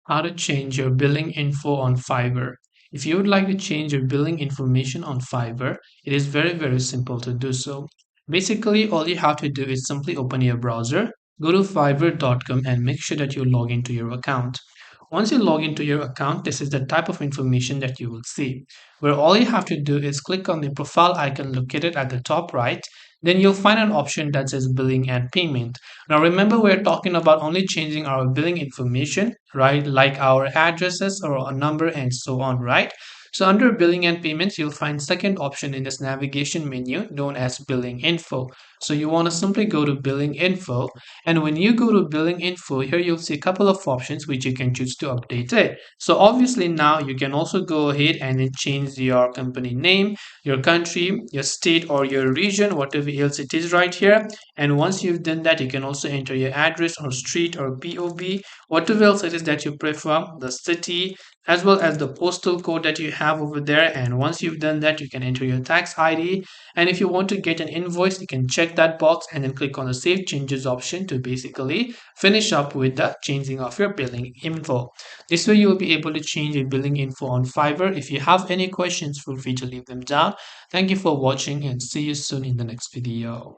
How to change your billing info on Fiverr. If you would like to change your billing information on Fiverr, it is very simple to do so. Basically, all you have to do is simply open your browser, go to fiverr.com and make sure that you log into your account. Once you log into your account, this is the type of information that you will see, where all you have to do is click on the profile icon located at the top right. Then you'll find an option that says billing and payment. Now remember, we're talking about only changing our billing information, right? Like our addresses or our number and so on, right? So under billing and payments, you'll find second option in this navigation menu known as billing info. So you want to simply go to billing info, and when you go to billing info, here you'll see a couple of options which you can choose to update it. So obviously now you can also go ahead and then change your company name, your country, your state or your region, whatever else it is right here. And once you've done that, you can also enter your address or street or POB, whatever else it is that you prefer, the city, as well as the postal code that you have over there. And once you've done that, you can enter your tax ID. And if you want to get an invoice, you can check that box and then click on the Save Changes option to basically finish up with the changing of your billing info. This way, you will be able to change your billing info on Fiverr. If you have any questions, feel free to leave them down. Thank you for watching and see you soon in the next video.